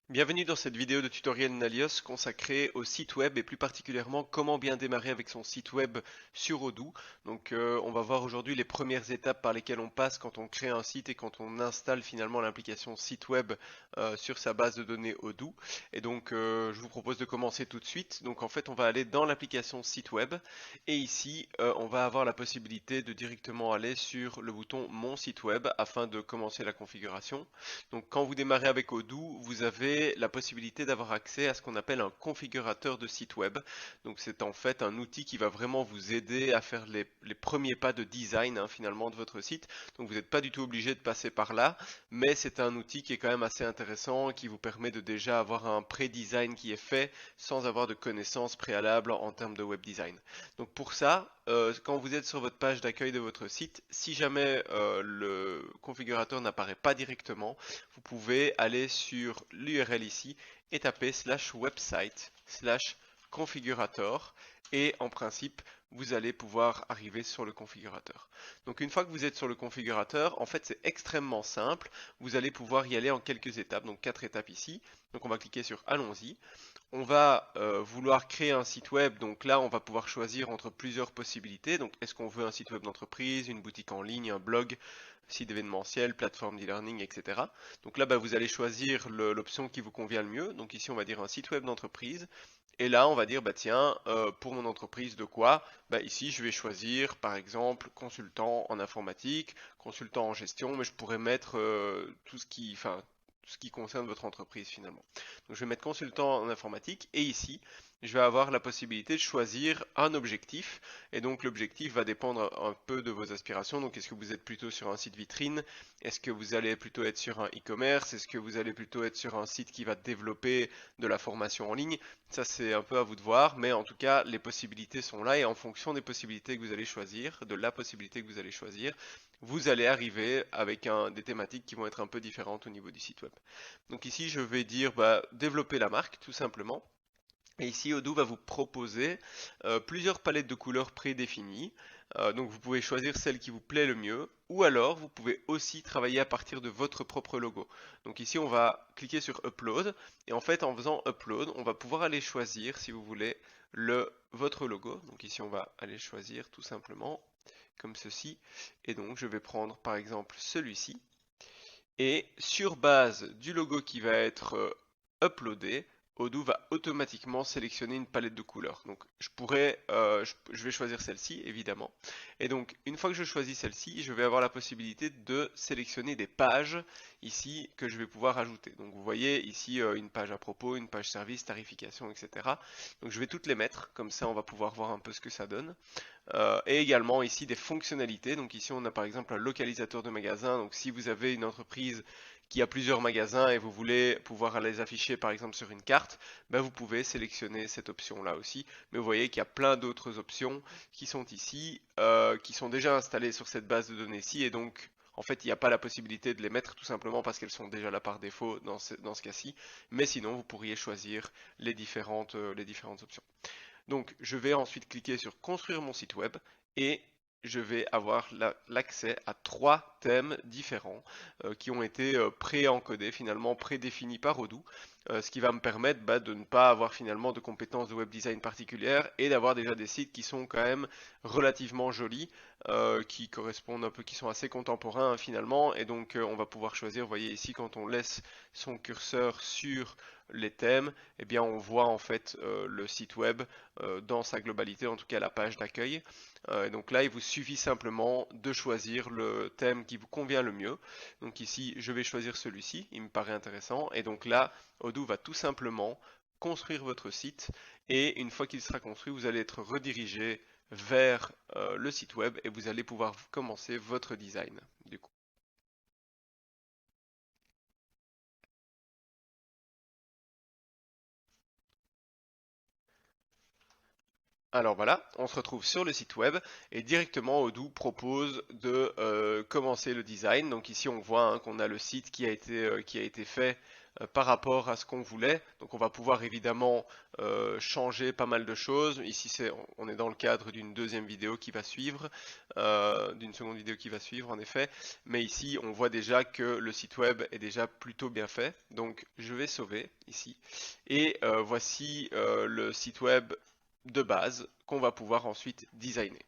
Bienvenue dans cette vidéo de tutoriel Nalios consacrée au site web et plus particulièrement comment bien démarrer avec son site web sur Odoo. Donc on va voir aujourd'hui les premières étapes par lesquelles on passe quand on crée un site et quand on installe finalement l'application site web sur sa base de données Odoo. Et donc je vous propose de commencer tout de suite. Donc en fait on va aller dans l'application site web et ici on va avoir la possibilité de directement aller sur le bouton Mon site web afin de commencer la configuration. Donc quand vous démarrez avec Odoo, vous avez la possibilité d'avoir accès à ce qu'on appelle un configurateur de site web. Donc c'est en fait un outil qui va vraiment vous aider à faire les premiers pas de design finalement de votre site. Donc vous n'êtes pas du tout obligé de passer par là, mais c'est un outil qui est quand même assez intéressant, qui vous permet de déjà avoir un pré-design qui est fait sans avoir de connaissances préalables en termes de web design. Donc pour ça, quand vous êtes sur votre page d'accueil de votre site, si jamais le configurateur n'apparaît pas directement, vous pouvez aller sur l'URL ici et taper /website/configurator et en principe vous allez pouvoir arriver sur le configurateur. Donc une fois que vous êtes sur le configurateur, en fait c'est extrêmement simple, vous allez pouvoir y aller en quelques étapes, donc 4 étapes ici. Donc on va cliquer sur Allons-y. On va vouloir créer un site web, donc là on va pouvoir choisir entre plusieurs possibilités. Donc est-ce qu'on veut un site web d'entreprise, une boutique en ligne, un blog, site événementiel, plateforme d'e-learning, etc. Donc là vous allez choisir l'option qui vous convient le mieux. Donc ici on va dire un site web d'entreprise. Et là on va dire tiens pour mon entreprise de quoi? Ici je vais choisir par exemple consultant en informatique, consultant en gestion, mais je pourrais mettre tout ce qui concerne votre entreprise finalement. Donc je vais mettre consultant en informatique et ici, je vais avoir la possibilité de choisir un objectif et donc l'objectif va dépendre un peu de vos aspirations. Donc est-ce que vous êtes plutôt sur un site vitrine? Est-ce que vous allez plutôt être sur un e-commerce? Est-ce que vous allez plutôt être sur un site qui va développer de la formation en ligne? Ça c'est un peu à vous de voir, mais en tout cas les possibilités sont là et en fonction des possibilités que vous allez choisir, de la possibilité que vous allez choisir, vous allez arriver avec des thématiques qui vont être un peu différentes au niveau du site web. Donc ici, je vais dire développer la marque, tout simplement. Et ici, Odoo va vous proposer plusieurs palettes de couleurs prédéfinies. Donc vous pouvez choisir celle qui vous plaît le mieux, ou alors vous pouvez aussi travailler à partir de votre propre logo. Donc ici, on va cliquer sur Upload, et en fait, en faisant Upload, on va pouvoir aller choisir, si vous voulez, votre logo. Donc ici, on va aller choisir tout simplement comme ceci. Et donc, je vais prendre par exemple celui-ci. Et sur base du logo qui va être uploadé, Odoo va automatiquement sélectionner une palette de couleurs. Donc je vais choisir celle-ci évidemment. Et donc une fois que je choisis celle-ci, je vais avoir la possibilité de sélectionner des pages ici que je vais pouvoir ajouter. Donc vous voyez ici une page à propos, une page service, tarification, etc. Donc je vais toutes les mettre, comme ça on va pouvoir voir un peu ce que ça donne. Et également ici des fonctionnalités. Donc ici on a par exemple un localisateur de magasin. Donc si vous avez une entreprise qui a plusieurs magasins et vous voulez pouvoir les afficher par exemple sur une carte, vous pouvez sélectionner cette option là aussi. Mais vous voyez qu'il y a plein d'autres options qui sont ici, qui sont déjà installées sur cette base de données-ci et donc en fait il n'y a pas la possibilité de les mettre tout simplement parce qu'elles sont déjà là par défaut dans ce cas-ci. Mais sinon vous pourriez choisir les différentes options. Donc, je vais ensuite cliquer sur construire mon site web et je vais avoir l'accès à 3 thèmes différents qui ont été pré-encodés, finalement prédéfinis par Odoo, ce qui va me permettre de ne pas avoir finalement de compétences de web design particulières et d'avoir déjà des sites qui sont quand même relativement jolis, qui correspondent un peu, qui sont assez contemporains finalement, et donc on va pouvoir choisir, vous voyez ici quand on laisse son curseur sur les thèmes, eh bien on voit en fait le site web dans sa globalité, en tout cas la page d'accueil. Donc là, il vous suffit simplement de choisir le thème qui vous convient le mieux. Donc ici, je vais choisir celui-ci, il me paraît intéressant. Et donc là, Odoo va tout simplement construire votre site. Et une fois qu'il sera construit, vous allez être redirigé vers le site web et vous allez pouvoir commencer votre design. Du coup. Alors voilà, on se retrouve sur le site web et directement Odoo propose de commencer le design. Donc ici on voit qu'on a le site qui a été fait par rapport à ce qu'on voulait. Donc on va pouvoir évidemment changer pas mal de choses. Ici on est dans le cadre d'une deuxième vidéo qui va suivre, d'une seconde vidéo qui va suivre en effet. Mais ici on voit déjà que le site web est déjà plutôt bien fait. Donc je vais sauver ici. Et voici le site web de base qu'on va pouvoir ensuite designer.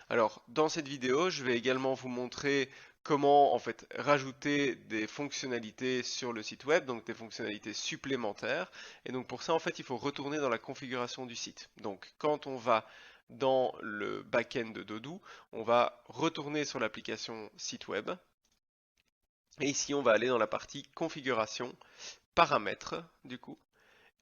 Alors dans cette vidéo, je vais également vous montrer comment en fait rajouter des fonctionnalités sur le site web, donc des fonctionnalités supplémentaires. Et donc pour ça en fait, il faut retourner dans la configuration du site. Donc quand on va dans le back-end de Odoo, on va retourner sur l'application site web. Et ici, on va aller dans la partie configuration, paramètres du coup.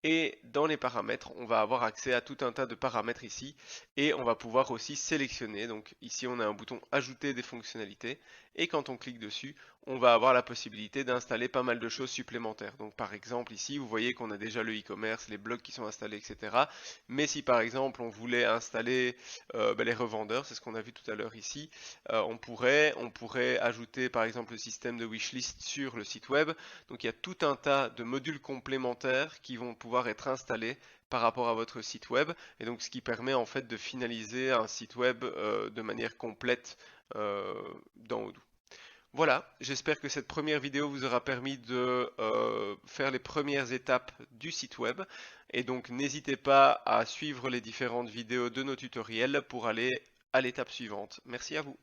Et dans les paramètres, on va avoir accès à tout un tas de paramètres ici et on va pouvoir aussi sélectionner. Donc ici, on a un bouton ajouter des fonctionnalités et quand on clique dessus, on va avoir la possibilité d'installer pas mal de choses supplémentaires. Donc par exemple ici, vous voyez qu'on a déjà le e-commerce, les blogs qui sont installés, etc. Mais si par exemple on voulait installer les revendeurs, c'est ce qu'on a vu tout à l'heure ici, on pourrait ajouter par exemple le système de wishlist sur le site web. Donc il y a tout un tas de modules complémentaires qui vont pouvoir être installés par rapport à votre site web et donc ce qui permet en fait de finaliser un site web de manière complète dans Odoo. Voilà, j'espère que cette première vidéo vous aura permis de faire les premières étapes du site web et donc n'hésitez pas à suivre les différentes vidéos de nos tutoriels pour aller à l'étape suivante. Merci à vous.